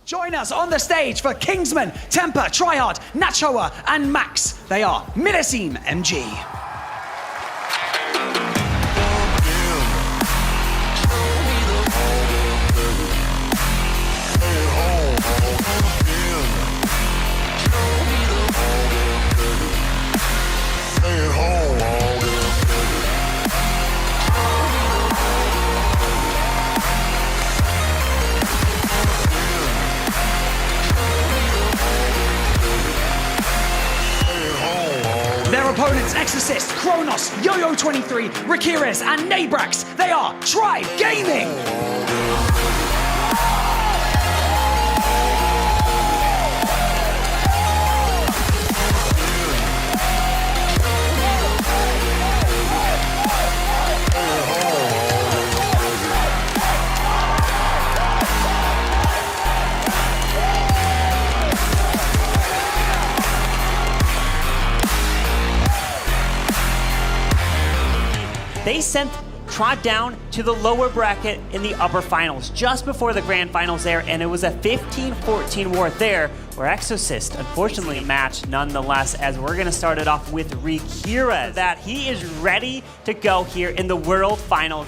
Join us on the stage for Kingsman, Temper, Tryhard, Natchoa, and Max. They are Millesime MG. Their opponents, Excosist, Kronos, Yoyo 23, Riqirez, and Nebrax. They are Tribe Gaming! They sent Tribe down to the lower bracket in the upper finals, just before the grand finals there, and it was a 15-14 war there, where Excosist unfortunately matched nonetheless, as we're gonna start it off with Riqirez, that he is ready to go here in the World Finals.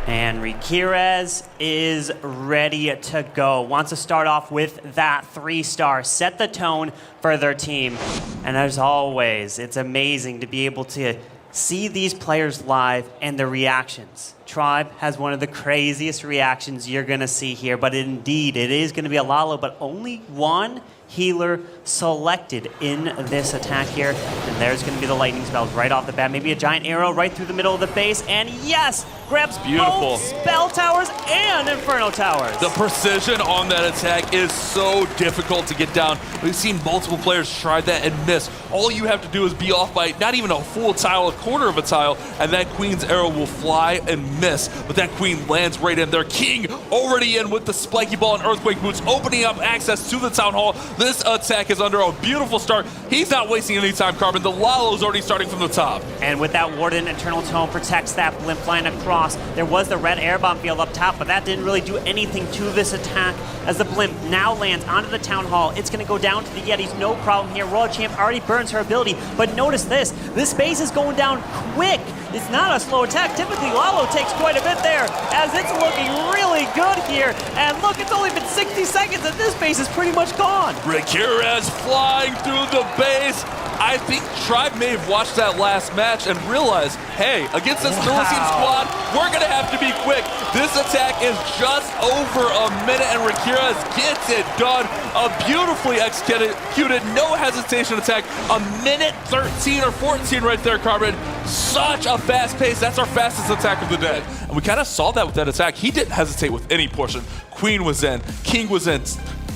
And Riqirez is ready to go. Wants to start off with that 3-star, set the tone for their team. And as always, it's amazing to be able to see these players live and their reactions. Tribe has one of the craziest reactions you're gonna see here, but indeed, it is gonna be a Lalo, but only one healer selected in this attack here. And there's gonna be the lightning spells right off the bat. Maybe a giant arrow right through the middle of the base. And yes, grabs both spell towers and inferno towers. The precision on that attack is so difficult to get down. We've seen multiple players try that and miss. All you have to do is be off by not even a full tile, a quarter of a tile, and that queen's arrow will fly and miss. But that queen lands right in there. King already in with the spiky ball and earthquake boots, opening up access to the town hall. This attack is under a beautiful start. He's not wasting any time, Carbon. The Lalo's already starting from the top. And with that Warden, Eternal Tome protects that blimp flying across. There was the red air bomb field up top, but that didn't really do anything to this attack as the blimp now lands onto the town hall. It's going to go down to the Yetis, no problem here. Royal Champ already burns her ability, but notice this base is going down quick. It's not a slow attack. Typically, Lalo takes quite a bit there, as it's looking really good here. And look, it's only been 60 seconds, and this base is pretty much gone. Riqirez flying through the base. I think Tribe may have watched that last match and realized, hey, against this Millesime squad, we're going to have to be quick. This attack is just over a minute, and Riqirez gets it done. A beautifully executed, no hesitation attack. A minute 13 or 14 right there, Carbon. Such a fast pace. That's our fastest attack of the day. And we kind of saw that with that attack. He didn't hesitate with any portion. Queen was in. King was in.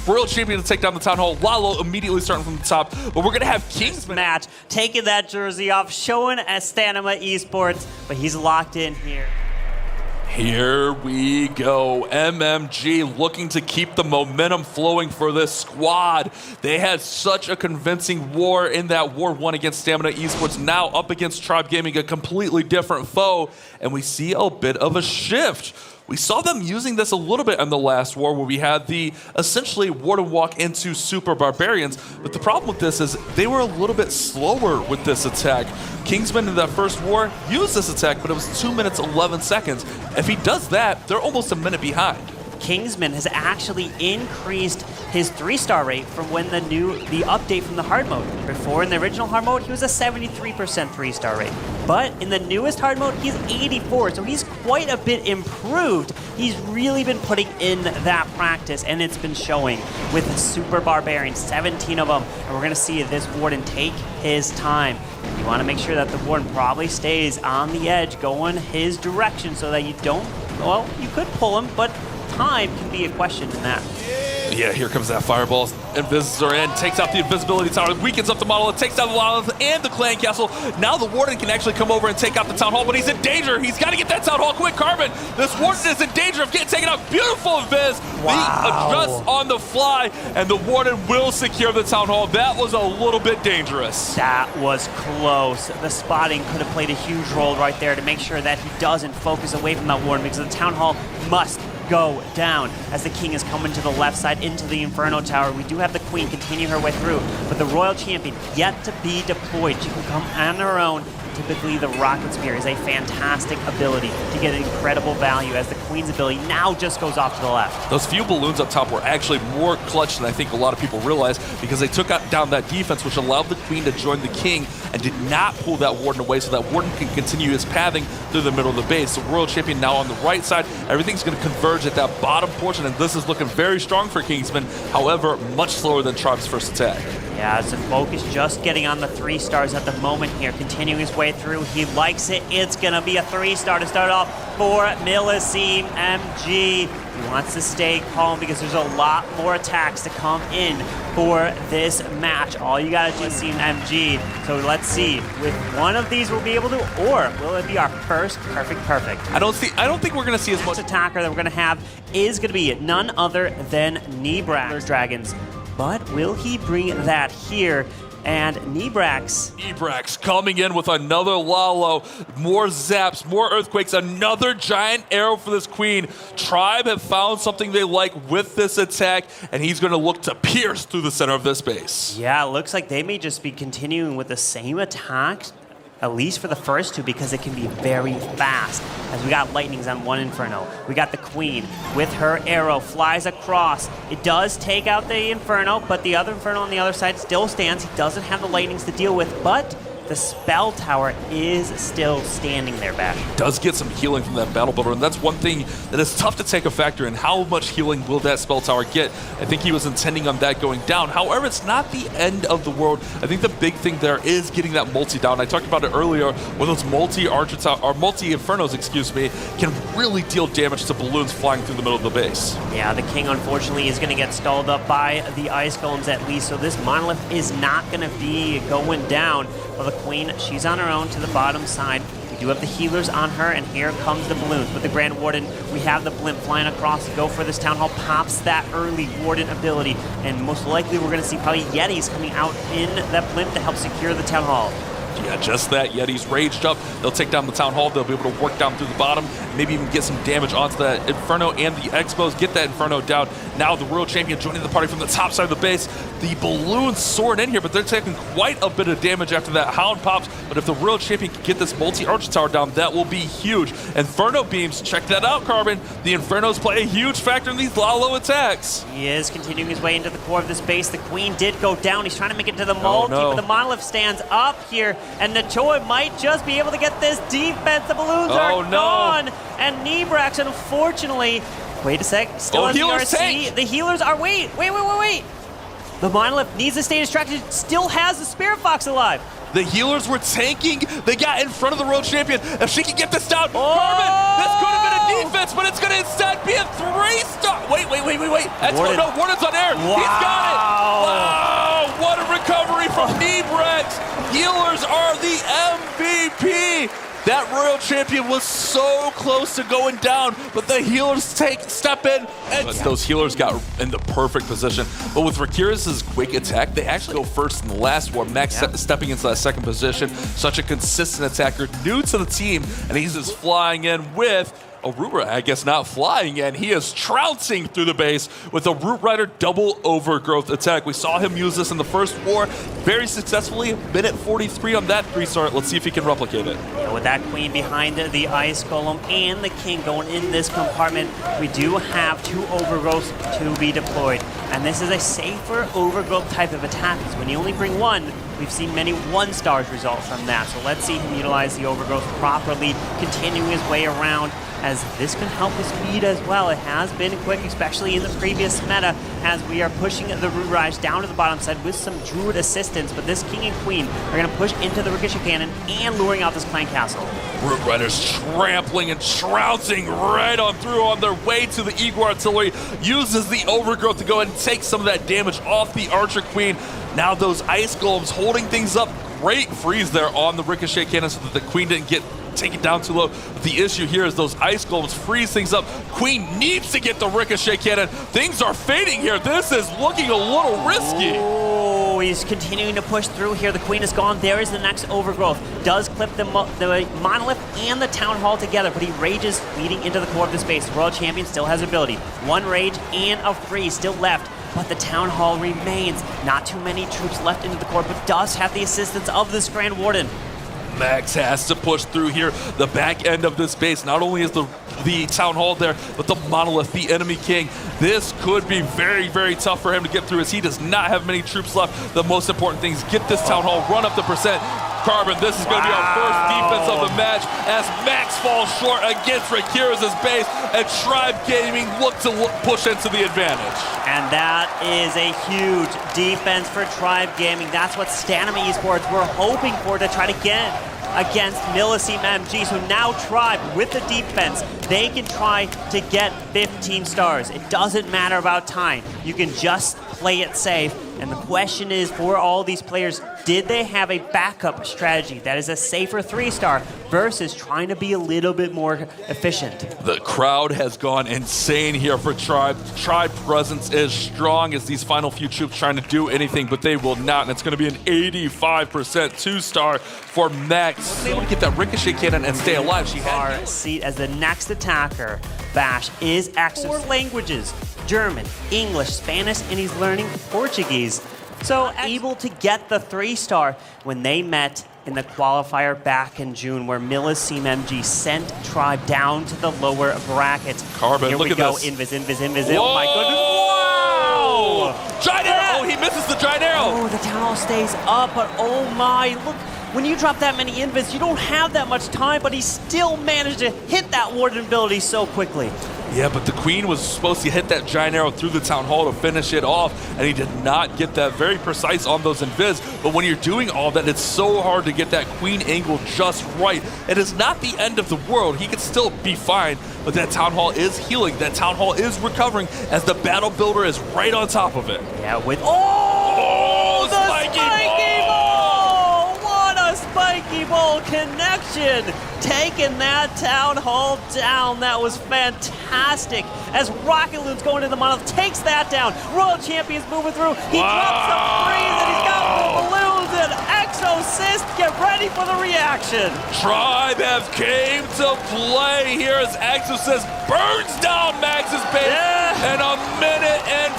Royal Champion to take down the Town Hall. Lalo immediately starting from the top. But we're going to have Kingsman match, taking that jersey off, showing Astanima Esports, but he's locked in here. Here we go. MMG looking to keep the momentum flowing for this squad. They had such a convincing war in that War 1 against Stamina Esports. Now up against Tribe Gaming, a completely different foe. And we see a bit of a shift. We saw them using this a little bit in the last war where we had the essentially warden walk into super barbarians. But the problem with this is they were a little bit slower with this attack. Kingsman in that first war used this attack, but it was 2 minutes, 11 seconds. If he does that, they're almost a minute behind. Kingsman has actually increased his 3-star rate from when the update from the hard mode. Before in the original hard mode, he was a 73% 3-star rate. But in the newest hard mode, he's 84, so he's quite a bit improved. He's really been putting in that practice, and it's been showing with Super Barbarian, 17 of them. And we're gonna see this Warden take his time. You wanna make sure that the Warden probably stays on the edge, going his direction so that you don't, well, you could pull him, but time can be a question in that. Yeah, here comes that fireball. Invis are in, takes out the invisibility tower, weakens up the monolith, takes down the monolith and the clan castle. Now the warden can actually come over and take out the town hall, but he's in danger. He's got to get that town hall quick. Carbon, this warden is in danger of getting taken out. Beautiful Invis. Wow. He adjusts on the fly, and the warden will secure the town hall. That was a little bit dangerous. That was close. The spotting could have played a huge role right there to make sure that he doesn't focus away from that warden, because the town hall must go down as the king is coming to the left side into the Inferno Tower. We do have the queen continue her way through, but the royal champion yet to be deployed. She can come on her own. Typically, the Rocket Spear is a fantastic ability to get incredible value, as the queen's ability now just goes off to the left. Those few balloons up top were actually more clutch than I think a lot of people realize, because they took down that defense, which allowed the queen to join the king and did not pull that warden away, so that warden can continue his pathing through the middle of the base. The royal champion now on the right side. Everything's going to converge at that bottom portion, and this is looking very strong for Kingsman. However, much slower than Tribe's first attack. Yeah, so Focus just getting on the 3 stars at the moment here, continuing his way through. He likes it. It's going to be a 3-star to start off for Millesime MG. He wants to stay calm because there's a lot more attacks to come in for this match. All you got to do is see an MG. So let's see, with one of these we'll be able to, or will it be our first perfect? I don't think we're going to see as much. Next attacker that we're going to have is going to be none other than Nebrax Dragons. But will he bring that here? And Nebrax coming in with another Lalo, more zaps, more earthquakes, another giant arrow for this queen. Tribe have found something they like with this attack, and he's going to look to pierce through the center of this base. Yeah, it looks like they may just be continuing with the same attack, at least for the first 2, because it can be very fast. As we got lightnings on one Inferno. We got the queen with her arrow, flies across. It does take out the Inferno, but the other Inferno on the other side still stands. He doesn't have the lightnings to deal with, but the spell tower is still standing there, Bash. Does get some healing from that battle builder, and that's one thing that is tough to take a factor in. How much healing will that spell tower get? I think he was intending on that going down. However, it's not the end of the world. I think the big thing there is getting that multi down. I talked about it earlier, where those multi-infernos, excuse me, can really deal damage to balloons flying through the middle of the base. Yeah, the king unfortunately is going to get stalled up by the ice golems at least, so this monolith is not going to be going down. Well, the queen, she's on her own to the bottom side. We do have the healers on her, and here comes the balloons. With the Grand Warden, we have the blimp flying across to go for this Town Hall, pops that early Warden ability, and most likely we're going to see probably Yetis coming out in that blimp to help secure the Town Hall. Yeah, just that. Yeti's raged up. They'll take down the Town Hall. They'll be able to work down through the bottom, maybe even get some damage onto that Inferno and the Expos. Get that Inferno down. Now the Royal Champion joining the party from the top side of the base. The balloons soaring in here, but they're taking quite a bit of damage after that Hound pops. But if the Royal Champion can get this multi-arch tower down, that will be huge. Inferno beams, check that out, Carbon. The Infernos play a huge factor in these Lalo attacks. He is continuing his way into the core of this base. The queen did go down. He's trying to make it to the multi, but the monolith stands up here. And Natchoa might just be able to get this defense. The balloons are gone. And Nebrax, unfortunately, wait a sec, still has the RC. The healers are, wait. The monolith needs to stay distracted, still has the Spirit Fox alive. The healers were tanking. They got in front of the Royal Champion. If she can get this down, Carbon, this could have been a defense, but it's going to instead be a 3-star. Wait. Warden's on air. Wow. He's got it. Wow, what a recovery from Nebrax. Healers are the MVP. That Royal Champion was so close to going down, but the healers step in, and those healers got in the perfect position. But with Riqirez's quick attack, they actually go first in the last war. Max stepping into that second position. Such a consistent attacker, new to the team, and he's just flying in with Aurora, I guess not flying in. He is trouncing through the base with a Root Rider double overgrowth attack. We saw him use this in the first war very successfully. Minute 43 on that 3-star. Let's see if he can replicate it. Yeah, with that queen behind the ice golem and the king going in this compartment, we do have 2 overgrowths to be deployed. And this is a safer overgrowth type of attack, because when you only bring 1, we've seen many 1-stars result from that. So let's see him utilize the overgrowth properly, continuing his way around. as this can help with speed as well. It has been quick, especially in the previous meta, as we are pushing the Root Rise down to the bottom side with some Druid assistance, but this King and Queen are going to push into the Ricochet Cannon and luring out this Clan Castle. Root Riders trampling and trouncing right on through on their way to the Eagle Artillery, uses the Overgrowth to go ahead and take some of that damage off the Archer Queen. Now those Ice Golems holding things up. Great freeze there on the Ricochet Cannon so that the Queen didn't get taken down too low. But the issue here is those Ice Golems freeze things up. Queen needs to get the Ricochet Cannon. Things are fading here. This is looking a little risky. Oh, he's continuing to push through here. The Queen is gone. There is the next Overgrowth. Does clip the Monolith and the Town Hall together, but he rages leading into the core of the space. World Champion still has ability. One rage and a freeze still left. But the Town Hall remains. Not too many troops left into the core, but does have the assistance of this Grand Warden. Max has to push through here. The back end of this base, not only is the Town Hall there, but the Monolith, the enemy king. This could be very, very tough for him to get through as he does not have many troops left. The most important thing is get this Town Hall, run up the percent. Carbon, this is going to be our first defense of the match as Max falls short against Riqirez's base and Tribe Gaming look to push into the advantage. And that is a huge defense for Tribe Gaming. That's what Stanima Esports were hoping for to try to get against Millesime MG. So now Tribe, with the defense, they can try to get 15 stars. It doesn't matter about time. You can just play it safe. And the question is, for all these players, did they have a backup strategy that is a safer 3-star versus trying to be a little bit more efficient? The crowd has gone insane here for Tribe. Tribe presence is strong as these final few troops trying to do anything, but they will not. And it's going to be an 85% 2-star for Max. Was able to get that Ricochet Cannon and stay alive. She had our seat as the next attacker. Bash is actually 4 languages: German, English, Spanish, and he's learning Portuguese. So able to get the 3-star when they met in the qualifier back in June, where Millesime MG sent Tribe down to the lower brackets. Carbon, Here look we at go. this. Invis. Oh my goodness. Wow! Giant arrow! Oh, he misses the giant arrow! Oh, the Town Hall stays up, but oh my, look. When you drop that many invis, you don't have that much time, but he still managed to hit that Warden ability so quickly. Yeah, but the Queen was supposed to hit that giant arrow through the Town Hall to finish it off, and he did not get that. Very precise on those invis, but when you're doing all that, it's so hard to get that Queen angle just right. It is not the end of the world. He could still be fine, but that Town Hall is healing. That Town Hall is recovering as the Battle Builder is right on top of it. Yeah, with... Oh, the spiky ball! What a spiky ball connection! Taking that Town Hall down. That was fantastic. As Rocket Loon's going to the Monolith, takes that down. Royal Champion's moving through. He drops some freeze and he's got more balloons and Excosist. Get ready for the reaction. Tribe have came to play here as Excosist burns down Max's base. And a minute and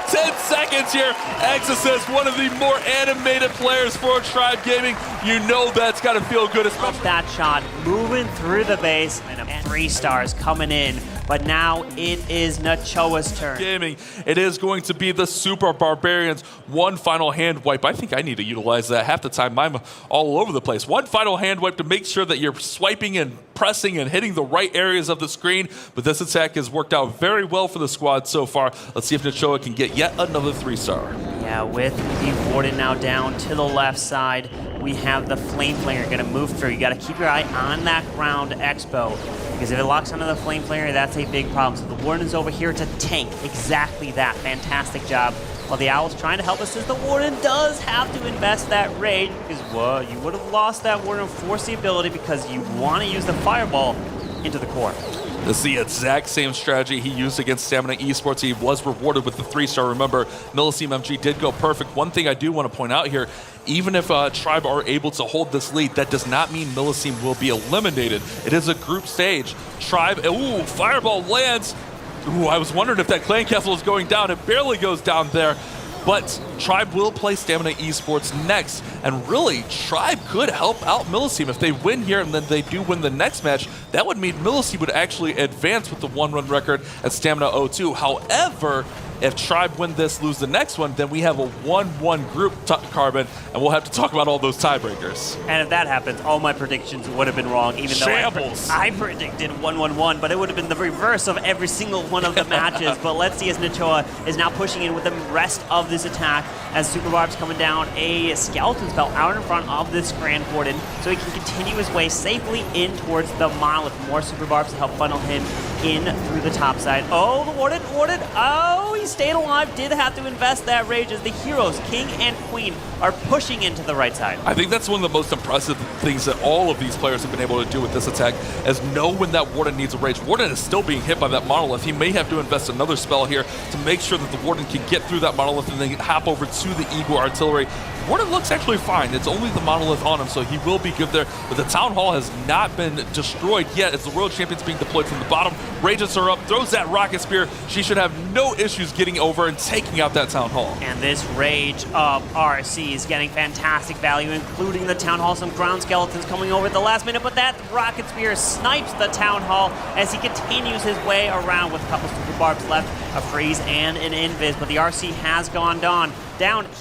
10 seconds here. Excosist, one of the more animated players for Tribe Gaming. You know that's got to feel good. Especially that shot moving through the base and 3 stars coming in. But now it is Natchoa's turn. Gaming, it is going to be the Super Barbarians. One final hand wipe. I think I need to utilize that. Half the time I'm all over the place. One final hand wipe to make sure that you're swiping and pressing and hitting the right areas of the screen. But this attack has worked out very well for the squad so far. Let's see if Natchoa can get yet another 3-star. Yeah, with the Warden now down to the left side, we have the Flame Flanger going to move through. You got to keep your eye on that ground Expo, because if it locks onto the Flame Flanger, that's a big problem. So the Warden's over here to tank exactly that. Fantastic job. While the Owl's trying to help us, as the Warden does have to invest that rage, because well, you would have lost that Warden and forced the ability because you want to use the Fireball into the core. This is the exact same strategy he used against Stamina Esports. He was rewarded with the 3-star. Remember, Millesime MG did go perfect. One thing I do want to point out here, even if Tribe are able to hold this lead, that does not mean Millesime will be eliminated. It is a group stage. Tribe, ooh, Fireball lands. Ooh, I was wondering if that Clan Castle is going down. It barely goes down there. But Tribe will play Stamina Esports next, and really, Tribe could help out Millesime. If they win here and then they do win the next match, that would mean Millesime would actually advance with the 1-run record at Stamina 02. However, If Tribe win this, lose the next one, then we have a 1-1 group, Carbon, and we'll have to talk about all those tiebreakers. And if that happens, all my predictions would have been wrong, even Shambles. though I predicted 1-1-1, but it would have been the reverse of every single one of the matches. But let's see as Natchoa is now pushing in with the rest of this attack as Super Barb's coming down a skeleton spell out in front of this Grand Warden, so he can continue his way safely in towards the Monolith. More Super Barbs to help funnel him in through the top side. Oh, the Warden, oh, he stayed alive, did have to invest that rage as the heroes, King and Queen, are pushing into the right side. I think that's one of the most impressive things that all of these players have been able to do with this attack, is know when that Warden needs a rage. Warden is still being hit by that Monolith. He may have to invest another spell here to make sure that the Warden can get through that Monolith and then hop over to the Eagle Artillery. Warden looks actually fine. It's only the Monolith on him, so he will be good there. But the Town Hall has not been destroyed yet as the World Champion's being deployed from the bottom. Rages her up, throws that Rocket Spear. She should have no issues getting over and taking out that Town Hall. And this Rage of RC is getting fantastic value, including the Town Hall. Some ground skeletons coming over at the last minute, but that Rocket Spear snipes the Town Hall as he continues his way around with a couple Super Barbs left, a freeze and an invis, but the RC has gone down.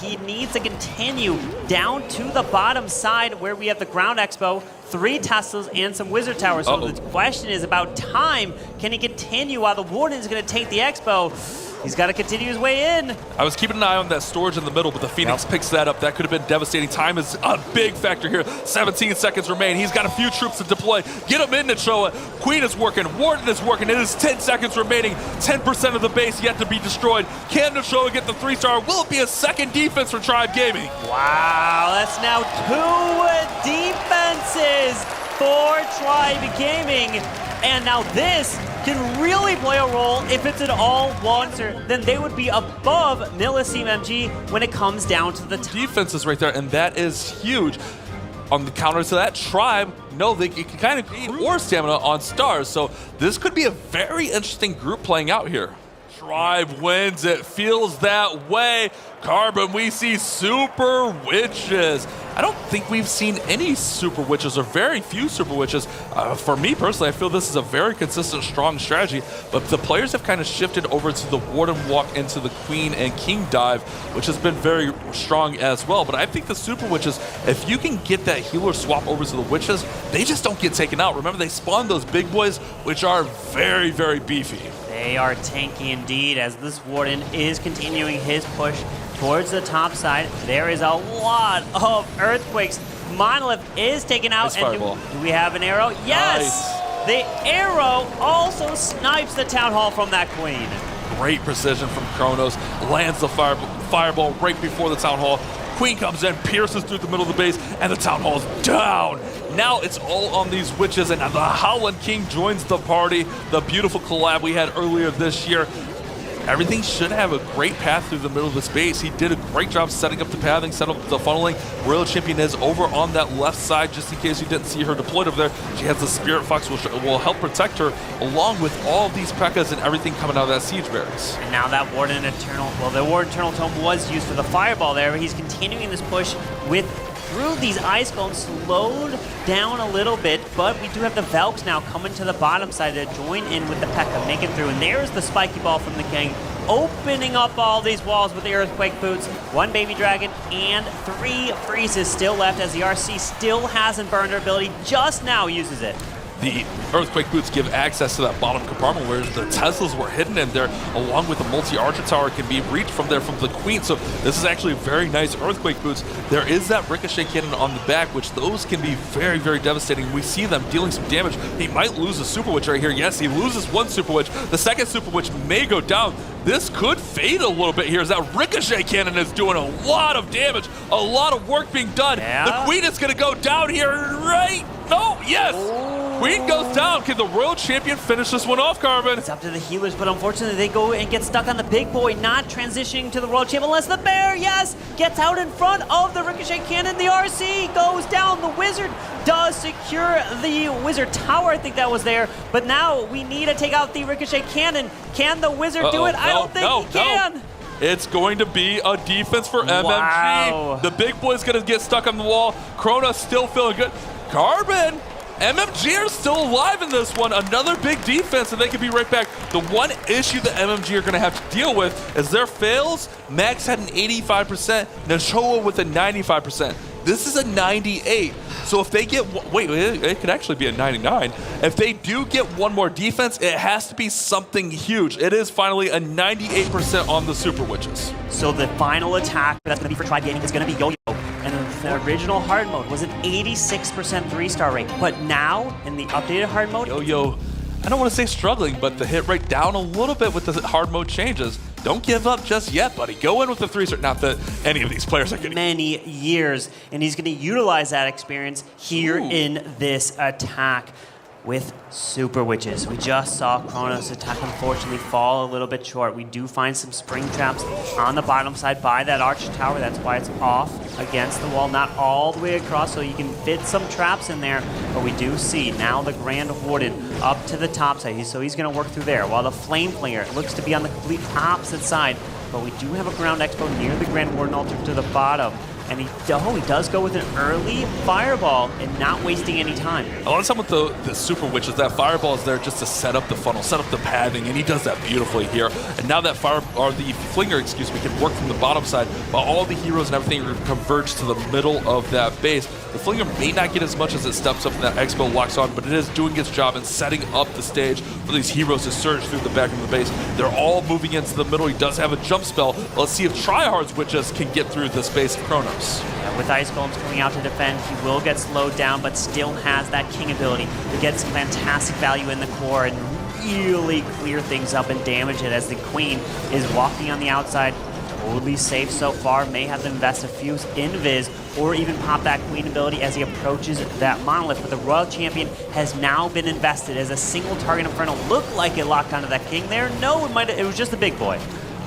He needs to continue down to the bottom side where we have the Ground Expo, 3 Teslas, and some Wizard Towers. So the question is about time. Can he continue while the Warden is going to take the Expo? He's got to continue his way in. I was keeping an eye on that storage in the middle, but the Phoenix picks that up. That could have been devastating. Time is a big factor here. 17 seconds remain. He's got a few troops to deploy. Get him in, Natchoa. Queen is working. Warden is working. It is 10 seconds remaining. 10% of the base yet to be destroyed. Can Natchoa get the 3-star? Will it be a second defense for Tribe Gaming? Wow, that's now 2 defenses for Tribe Gaming. And now this can really play a role. If it's an all-oneer, then they would be above Millesime MG when it comes down to the defenses right there, and that is huge. On the counter to that, Tribe, no, they can kind of gain more stamina on stars, so this could be a very interesting group playing out here. Tribe wins, it feels that way. Carbon, we see Super Witches. I don't think we've seen any Super Witches, or very few Super Witches. For me personally, I feel this is a very consistent, strong strategy, but the players have kind of shifted over to the Warden walk into the Queen and King dive, which has been very strong as well. But I think the Super Witches, if you can get that healer swap over to the Witches, they just don't get taken out. Remember, they spawn those big boys, which are very, very beefy. They are tanky indeed as this Warden is continuing his push towards the top side. There is a lot of earthquakes. Monolith is taken out. Nice and do we have an arrow? Yes! Nice. The arrow also snipes the Town Hall from that Queen. Great precision from Kronos. Lands the fireball right before the Town Hall. Queen comes in, pierces through the middle of the base, and the Town Hall's down. Now it's all on these witches, and the Howland King joins the party. The beautiful collab we had earlier this year. Everything should have a great path through the middle of the space. He did a great job setting up the pathing, set up the funneling. World Champion is over on that left side, just in case you didn't see her deployed over there. She has the Spirit Fox, which will help protect her, along with all these P.E.K.K.A.s and everything coming out of that Siege Barracks. And now that Warden Eternal, well, the Warden Eternal Tome was used for the Fireball there, but he's continuing this push with through these ice cones, slowed down a little bit, but we do have the Valks now coming to the bottom side to join in with the P.E.K.K.A. make it through. And there's the spiky ball from the King, opening up all these walls with the Earthquake Boots. 1 Baby Dragon and 3 freezes still left as the RC still hasn't burned her ability, just now uses it. The Earthquake Boots give access to that bottom compartment where the Teslas were hidden in there, along with the multi-archer tower can be reached from there from the Queen. So this is actually very nice Earthquake Boots. There is that Ricochet cannon on the back, which those can be very, very devastating. We see them dealing some damage. He might lose a Super Witch right here. Yes, he loses 1 Super Witch. The second Super Witch may go down. This could fade a little bit here as that Ricochet cannon is doing a lot of damage, a lot of work being done. Yeah. The Queen is going to go down here right. No, yes. Queen goes down. Can the World Champion finish this one off, Carbon? It's up to the healers, but unfortunately they go and get stuck on the big boy, not transitioning to the World Champion unless the bear, yes, gets out in front of the Ricochet cannon. The RC goes down. The Wizard does secure the Wizard Tower. I think that was there. But now we need to take out the Ricochet cannon. Can the Wizard do it? I don't think he can. It's going to be a defense for MMG. Wow. The big boy's going to get stuck on the wall. Kronos still feeling good. Carbon, MMG are still alive in this one. Another big defense, and they could be right back. The one issue that MMG are going to have to deal with is their fails. Max had an 85%, Natchoa with a 95%. This is a 98. So if they get, wait, it could actually be a 99. If they do get one more defense, it has to be something huge. It is finally a 98% on the Super Witches. So the final attack that's going to be for Tribe Gaming is going to be Yoyo. And the original hard mode was an 86% 3-star rate. But now, in the updated hard mode, Yoyo, I don't want to say struggling, but the hit rate down a little bit with the hard mode changes. Don't give up just yet, buddy. Go in with the 3-star. Not that any of these players are getting many years, and he's going to utilize that experience here in this attack with Super Witches. We just saw Kronos' attack unfortunately fall a little bit short. We do find some spring traps on the bottom side by that arch tower. That's why it's off against the wall, not all the way across, so you can fit some traps in there. But we do see now the Grand Warden up to the top side, so he's going to work through there, while the Flame Flinger looks to be on the complete opposite side. But we do have a ground expo near the Grand Warden altar to the bottom. And he does go with an early fireball and not wasting any time. A lot of time with the Super Witches, that fireball is there just to set up the funnel, set up the pathing, and he does that beautifully here. And now that the flinger, can work from the bottom side, while all the heroes and everything converge to the middle of that base. The flinger may not get as much as it steps up and that expo locks on, but it is doing its job in setting up the stage for these heroes to surge through the back of the base. They're all moving into the middle. He does have a jump spell. Let's see if Tryhard's Witches can get through this base of Kronos. Yeah, with Ice Golems coming out to defend, he will get slowed down, but still has that King ability to get some fantastic value in the core and really clear things up and damage it as the Queen is walking on the outside. Totally safe so far. May have to invest a few invis or even pop that Queen ability as he approaches that monolith. But the Royal Champion has now been invested as a single target Inferno. Looked like it locked onto that King there. No, it was just a big boy.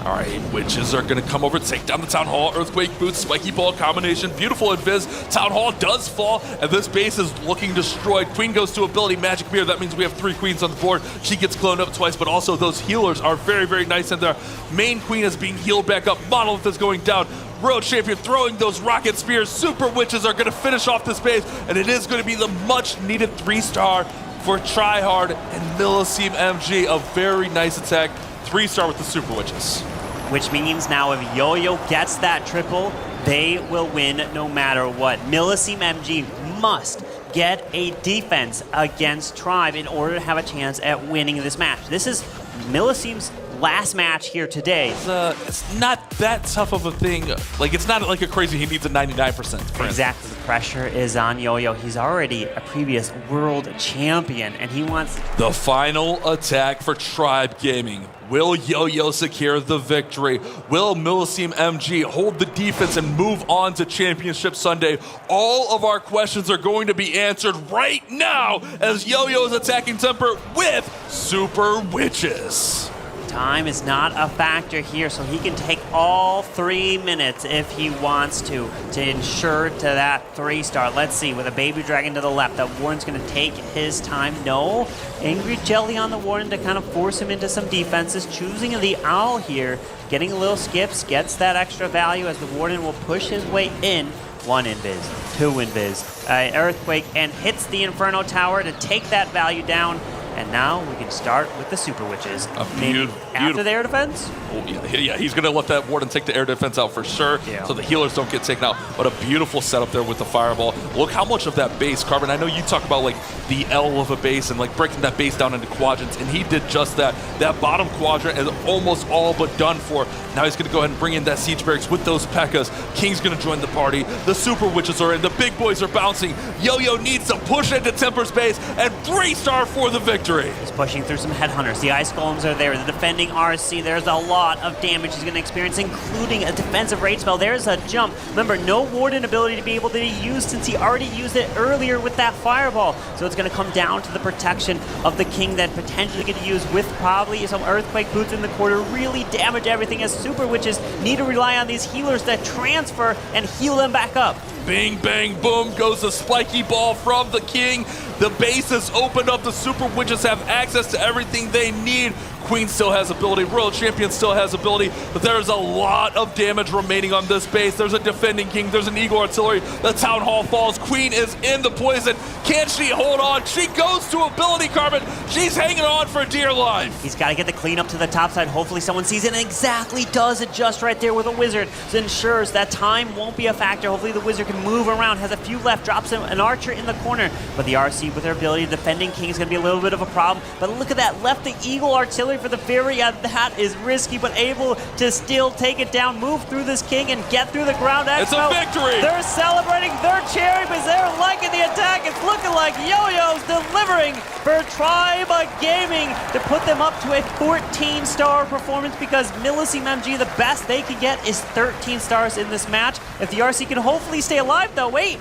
All right, Witches are going to come over, take down the Town Hall. Earthquake Boots, Spiky Ball combination. Beautiful invis. Town Hall does fall, and this base is looking destroyed. Queen goes to ability Magic Mirror. That means we have 3 Queens on the board. She gets cloned up twice, but also those healers are very, very nice in there. Main Queen is being healed back up. Monolith is going down. Royal Champion throwing those rocket spears. Super Witches are going to finish off this base, and it is going to be the much-needed 3-star for Tryhard and Millesime MG. A very nice attack. 3-star with the Super Witches. Which means now if Yoyo gets that triple, they will win no matter what. Millesime MG must get a defense against Tribe in order to have a chance at winning this match. This is Millesime's last match here today. It's not that tough of a thing. Like, it's not like a crazy, he needs a 99%. Exactly. The pressure is on Yoyo. He's already a previous world champion, and he wants... The final attack for Tribe Gaming. Will Yoyo secure the victory? Will Millesime MG hold the defense and move on to Championship Sunday? All of our questions are going to be answered right now as Yoyo is attacking Temper with Super Witches. Time is not a factor here, so he can take all 3 minutes if he wants to ensure to that 3-star. Let's see, with a Baby Dragon to the left, that Warden's going to take his time. No, Angry Jelly on the Warden to kind of force him into some defenses. Choosing the Owl here, getting a little skips, gets that extra value as the Warden will push his way in. 1 invis, 2 invis, Earthquake, and hits the Inferno Tower to take that value down. And now we can start with the Super Witches. Maybe after the air defense? Oh, yeah, he's going to let that Warden take the air defense out for sure, so the healers don't get taken out. But a beautiful setup there with the Fireball. Look how much of that base, Carbon, I know you talk about like the L of a base and like breaking that base down into quadrants, and he did just that. That bottom quadrant is almost all but done for. Now he's going to go ahead and bring in that Siege Barracks with those P.E.K.K.A.s. King's going to join the party. The Super Witches are in. The big boys are bouncing. Yoyo needs to push into Temper's base, and 3-star for the victory. He's pushing through some Headhunters. The Ice Golems are there. The defending RC, there's a lot of damage he's going to experience, including a defensive rage spell. There's a jump. Remember, no Warden ability to be able to be used since he already used it earlier with that Fireball. So it's going to come down to the protection of the King that potentially get to use with probably some Earthquake Boots in the corner. Really damage everything as Super Witches need to rely on these healers that transfer and heal them back up. Bing, bang, boom goes the Spiky Ball from the King. The base is opened up. The Super Witches have access to everything they need. Queen still has ability, Royal Champion still has ability, but there's a lot of damage remaining on this base. There's a Defending King, there's an Eagle Artillery, the Town Hall falls, Queen is in the poison. Can she hold on? She goes to ability, Carbon. She's hanging on for dear life. He's got to get the clean up to the top side. Hopefully someone sees it and exactly does it just right there with a wizard. So ensures that time won't be a factor. Hopefully the wizard can move around, has a few left, drops an archer in the corner. But the RC with her ability, Defending King is going to be a little bit of a problem. But look at that, left the Eagle Artillery for the Fury. That is risky, but able to still take it down, move through this King and get through the ground. It's a victory! They're celebrating, they're cheering because they're liking the attack. It's looking like Yoyo's delivering for Tribe Gaming to put them up to a 14-star performance because Millesime MG, the best they can get is 13 stars in this match. If the RC can hopefully stay alive though, wait.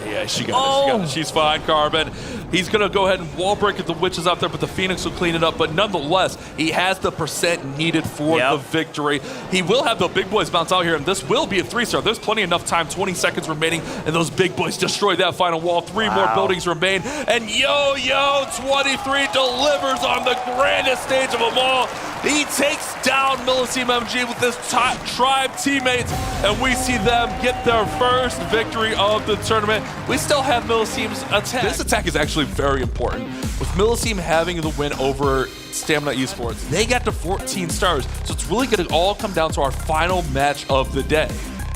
Yeah, she got it. She's fine, Carbon. He's going to go ahead and wall break at the Witches out there, but the Phoenix will clean it up. But nonetheless, he has the percent needed for the victory. He will have the big boys bounce out here, and this will be a 3-star. There's plenty enough time, 20 seconds remaining, and those big boys destroy that final wall. 3 more buildings remain, and Yo-Yo 23 delivers on the grandest stage of them all. He takes down Millesime MG with his top Tribe teammates, and we see them get their first victory of the tournament. We still have Millesime's attack. This attack is actually very important. With Millesime having the win over Stamina Esports, they got to 14 stars, so it's really going to all come down to our final match of the day.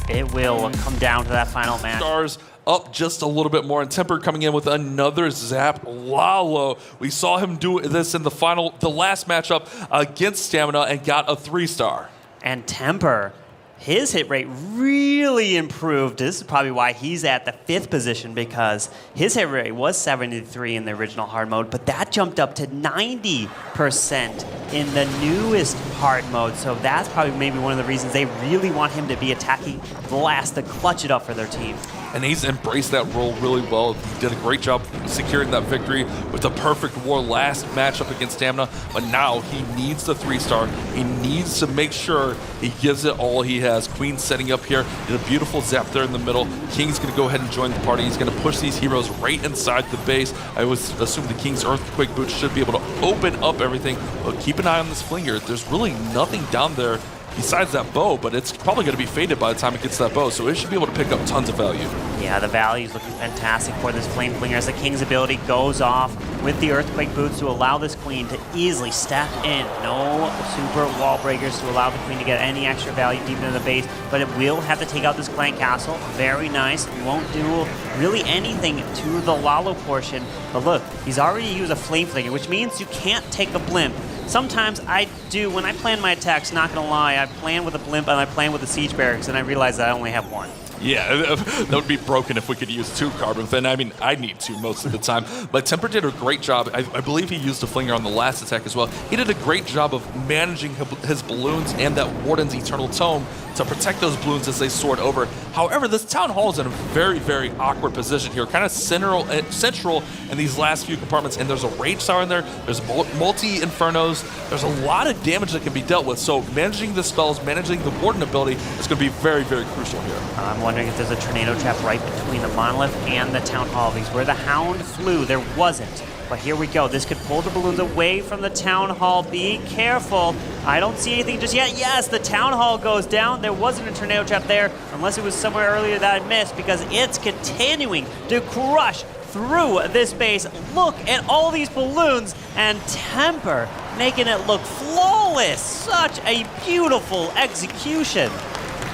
It will come down to that final match. Stars up just a little bit more, and Temper coming in with another zap. Lalo, we saw him do this in the last matchup against Stamina and got a 3-star. And Temper, his hit rate really improved. This is probably why he's at the 5th position, because his hit rate was 73 in the original hard mode, but that jumped up to 90% in the newest hard mode. So that's probably maybe one of the reasons they really want him to be attacking last to clutch it up for their team. And he's embraced that role really well. He did a great job securing that victory with the perfect war last matchup against Stamina. But now he needs the 3-star. He needs to make sure he gives it all he has. Queen setting up here. Did a beautiful zap there in the middle. King's going to go ahead and join the party. He's going to push these heroes right inside the base. I always assume the King's Earthquake Boots should be able to open up everything. But keep an eye on this Flinger. There's really nothing down there besides that bow, but it's probably going to be faded by the time it gets to that bow, so it should be able to pick up tons of value. Yeah, the value is looking fantastic for this Flame Flinger as the King's ability goes off with the Earthquake Boots to allow this Queen to easily step in. No super wall breakers to allow the Queen to get any extra value deep into the base, but it will have to take out this Clan Castle. Very nice. Won't do really anything to the Lalo portion, but look, he's already used a Flame Flinger, which means you can't take a blimp. Sometimes I do, when I plan my attacks, not gonna lie, I plan with a blimp and I plan with a siege barracks, and I realize that I only have 1. Yeah, that would be broken if we could use 2 Carbon. Then I mean, I need 2 most of the time. But Temper did a great job. I believe he used a Flinger on the last attack as well. He did a great job of managing his balloons and that Warden's Eternal Tome to protect those balloons as they soared over. However, this Town Hall is in a very, very awkward position here, kind of central in these last few compartments, and there's a Rage Tower in there, there's multi-Infernos, there's a lot of damage that can be dealt with, so managing the spells, managing the Warden ability is going to be very, very crucial here. I'm wondering if there's a Tornado Trap right between the Monolith and the Town Hall, because where the Hound flew, there wasn't. But here we go. This could pull the balloons away from the Town Hall. Be careful. I don't see anything just yet. Yes, the Town Hall goes down. There wasn't a Tornado Trap there, unless it was somewhere earlier that I missed, because it's continuing to crush through this base. Look at all these balloons, and Temper making it look flawless. Such a beautiful execution.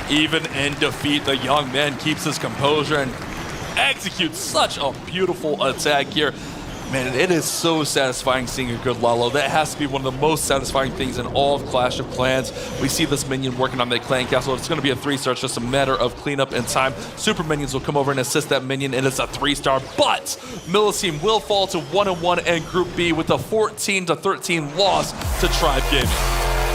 Even in defeat, the young man keeps his composure and executes such a beautiful attack here. Man, it is so satisfying seeing a good Lalo. That has to be one of the most satisfying things in all of Clash of Clans. We see this minion working on that Clan Castle. It's going to be a 3-star. It's just a matter of cleanup and time. Super minions will come over and assist that minion, and it's a 3-star. But Millesime will fall to 1-1 in Group B with a 14-13 loss to Tribe Gaming.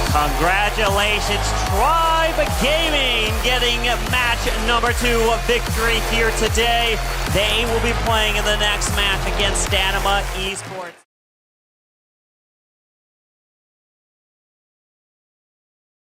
Congratulations, Tribe Gaming, getting match number 2 victory here today. They will be playing in the next match against Stamina Esports.